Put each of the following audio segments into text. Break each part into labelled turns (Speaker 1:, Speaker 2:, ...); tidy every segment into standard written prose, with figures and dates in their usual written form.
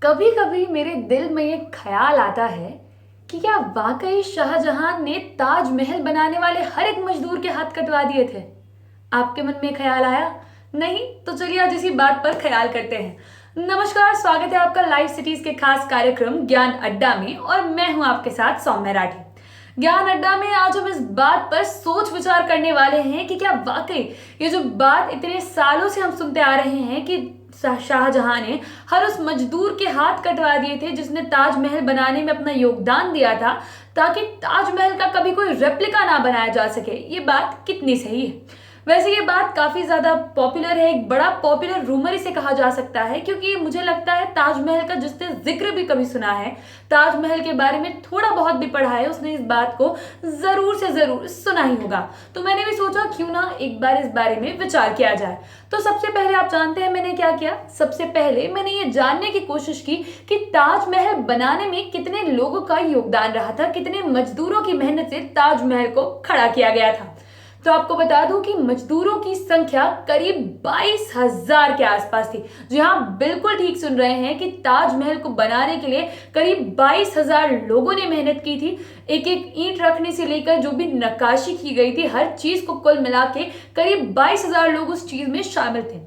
Speaker 1: कभी कभी मेरे दिल में ये ख्याल आता है कि क्या वाकई शाहजहां ने ताजमहल बनाने वाले हर एक मजदूर के हाथ कटवा दिए थे। आपके मन में ख्याल आया? नहीं तो चलिए आज इसी बात पर ख्याल करते हैं। नमस्कार, स्वागत है आपका लाइव सिटीज के खास कार्यक्रम ज्ञान अड्डा में और मैं हूं आपके साथ सौम्य राठी। ज्ञान अड्डा में आज हम इस बात पर सोच विचार करने वाले हैं कि क्या वाकई ये जो बात इतने सालों से हम सुनते आ रहे हैं कि शाहजहां ने हर उस मजदूर के हाथ कटवा दिए थे जिसने ताजमहल बनाने में अपना योगदान दिया था, ताकि ताजमहल का कभी कोई रेप्लिका ना बनाया जा सके, ये बात कितनी सही है। वैसे ये बात काफी ज्यादा पॉपुलर है, एक बड़ा पॉपुलर रूमर इसे कहा जा सकता है, क्योंकि मुझे लगता है ताजमहल का जिसने जिक्र भी कभी सुना है, ताजमहल के बारे में थोड़ा बहुत भी पढ़ा है, उसने इस बात को जरूर से जरूर सुना ही होगा। तो मैंने भी सोचा क्यों ना एक बार इस बारे में विचार किया जाए। तो सबसे पहले आप जानते हैं मैंने क्या किया? सबसे पहले मैंने ये जानने की कोशिश की कि ताजमहल बनाने में कितने लोगों का योगदान रहा था, कितने मजदूरों की मेहनत से ताजमहल को खड़ा किया गया था। तो आपको बता दूं कि मजदूरों की संख्या करीब 22,000 के आसपास थी। जी हाँ, बिल्कुल ठीक सुन रहे हैं कि ताजमहल को बनाने के लिए करीब 22,000 लोगों ने मेहनत की थी। एक एक ईंट रखने से लेकर जो भी नक्काशी की गई थी, हर चीज को कुल मिला के करीब 22,000 लोग उस चीज में शामिल थे।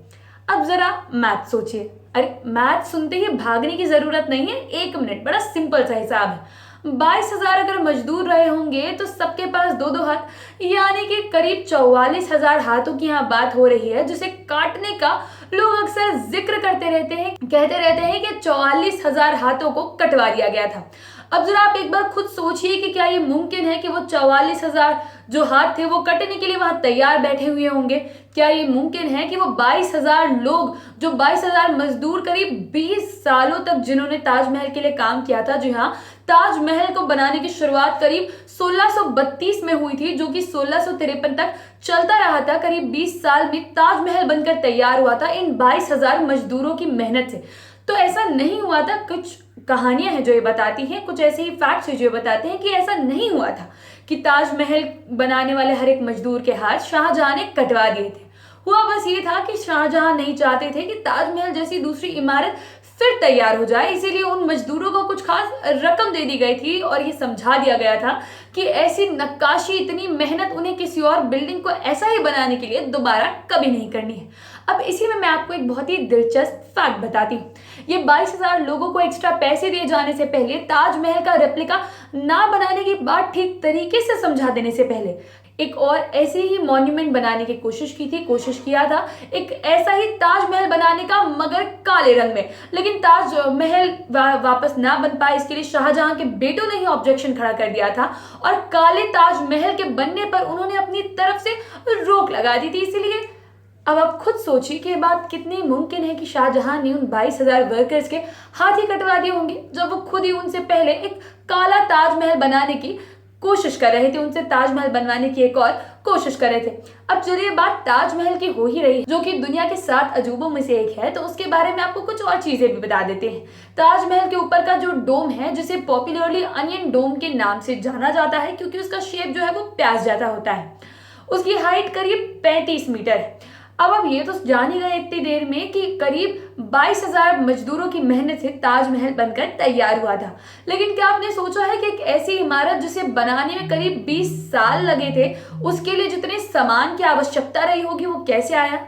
Speaker 1: अब जरा मैथ सोचिए। अरे मैथ सुनते ही भागने की जरूरत नहीं है, 1 मिनट, बड़ा सिंपल सा हिसाब है। 22,000 अगर मजदूर रहे होंगे तो सबके पास दो दो हाथ, यानी कि करीब 44,000 हाथों की यहाँ बात हो रही है, जिसे काटने का लोग अक्सर जिक्र करते रहते हैं, कहते रहते हैं कि 44,000 हाथों को कटवा दिया गया था। अब जरा आप एक बार खुद सोचिए कि क्या ये मुमकिन है कि वो 44,000 जो हाथ थे वो कटने के लिए वहां तैयार बैठे हुए होंगे? क्या ये मुमकिन है कि वो 22,000 लोग, जो 22,000 मजदूर करीब 20 सालों तक जिन्होंने ताजमहल के लिए काम किया था, जी हाँ, ताजमहल को बनाने की शुरुआत करीब 1632 में हुई थी, जो कि 1653 तक चलता रहा था। करीब 20 साल में ताजमहल बनकर तैयार हुआ था इन 22,000 मजदूरों की मेहनत से। तो ऐसा नहीं हुआ था। कुछ कहानियां हैं जो ये बताती हैं, कुछ ऐसे ही फैक्ट्स हैं जो ये बताते हैं कि ऐसा नहीं हुआ था कि ताजमहल बनाने वाले हर एक मजदूर के हाथ शाहजहां ने कटवा दिए थे। हुआ बस ये था कि शाहजहां नहीं चाहते थे कि ताजमहल जैसी दूसरी इमारत फिर तैयार हो जाए, इसीलिए उन मजदूरों को कुछ खास रकम दे दी गई थी और ये समझा दिया गया था कि ऐसी नक्काशी, इतनी मेहनत उन्हें किसी और बिल्डिंग को ऐसा ही बनाने के लिए दोबारा कभी नहीं करनी है। अब इसी में मैं आपको एक बहुत ही दिलचस्प फैक्ट बताती हूँ। ये 22,000 लोगों को एक्स्ट्रा पैसे दिए जाने से पहले, ताजमहल का रेप्लिका ना बनाने की बात ठीक तरीके से समझा देने से पहले, एक और ऐसे ही मॉन्यूमेंट बनाने की कोशिश किया था, एक ऐसा ही ताजमहल बनाने का, मगर काले रंग में। लेकिन ताजमहल वापस ना बन पाए, इसके लिए शाहजहां के बेटों ने ही ऑब्जेक्शन खड़ा कर दिया था और काले ताजमहल के बनने पर उन्होंने अपनी तरफ से रोक लगा दी थी। इसीलिए अब आप खुद सोचिए कि ये बात कितनी मुमकिन है कि शाहजहां ने उन 22,000 वर्कर्स के हाथ ही कटवा दिए होंगे, जब वो खुद ही उनसे पहले एक काला ताजमहल बनाने की कोशिश कर रहे थे, उनसे ताजमहल बनवाने की एक और कोशिश कर रहे थे। अब चलिए बात ताजमहल की हो ही रही, जो कि दुनिया के 7 अजूबों में से एक है, तो उसके बारे में आपको कुछ और चीजें भी बता देते हैं। ताजमहल के ऊपर का जो डोम है, जिसे पॉपुलरली अनियन डोम के नाम से जाना जाता है, क्योंकि उसका शेप जो है वो प्याज जैसा होता है। उसकी हाइट करीब 35 मीटर है। अब ये तो जान ही गए इतनी देर में कि करीब 22,000 मजदूरों की मेहनत से ताजमहल बनकर तैयार हुआ था। लेकिन क्या आपने सोचा है कि एक ऐसी इमारत जिसे बनाने में करीब 20 साल लगे थे, उसके लिए जितने सामान की आवश्यकता रही होगी वो कैसे आया?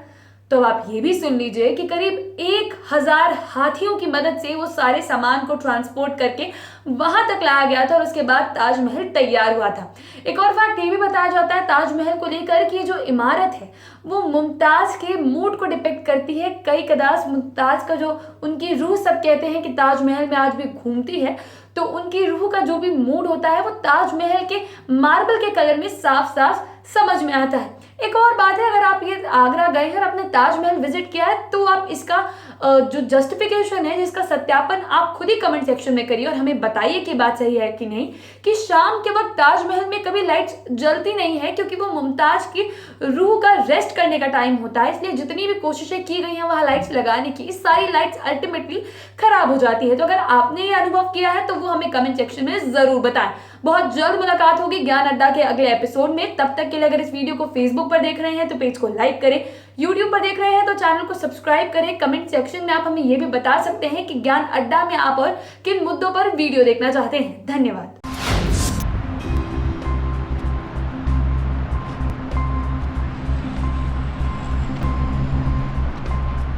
Speaker 1: तो आप ये भी सुन लीजिए कि करीब 1,000 हाथियों की मदद से वो सारे सामान को ट्रांसपोर्ट करके वहां तक लाया गया था और उसके बाद ताजमहल तैयार हुआ था। एक और फैक्ट ये भी बताया जाता है ताजमहल को लेकर कि जो इमारत है वो मुमताज के मूड को डिपिक्ट करती है। कई कदाच मुमताज का जो उनकी रूह, सब कहते हैं कि ताजमहल में आज भी घूमती है, तो उनकी रूह का जो भी मूड होता है वो ताजमहल के मार्बल के कलर में साफ साफ समझ में आता है। एक और बात है, अगर आप ये आगरा गए हैं और आपने ताजमहल विजिट किया है, तो आप इसका जो जस्टिफिकेशन है, जिसका सत्यापन आप खुद ही कमेंट सेक्शन में करिए और हमें बताइए कि बात सही है कि नहीं, कि शाम के वक्त ताजमहल में कभी लाइट्स जलती नहीं है, क्योंकि वो मुमताज की रूह का रेस्ट करने का टाइम होता है। इसलिए जितनी भी कोशिशें की गई हैं वहां लाइट्स लगाने की, सारी लाइट्स अल्टीमेटली खराब हो जाती है। तो अगर आपने ये अनुभव किया है तो वो हमें कमेंट सेक्शन में जरूर बताएं। बहुत जल्द मुलाकात होगी ज्ञान अड्डा के अगले एपिसोड में। तब तक के लिए अगर इस वीडियो को फेसबुक पर देख रहे हैं तो पेज को लाइक करें, यूट्यूब पर देख रहे हैं तो चैनल को सब्सक्राइब करें। कमेंट सेक्शन में आप हमें ये भी बता सकते हैं कि ज्ञान अड्डा में आप और किन मुद्दों पर वीडियो देखना चाहते हैं। धन्यवाद।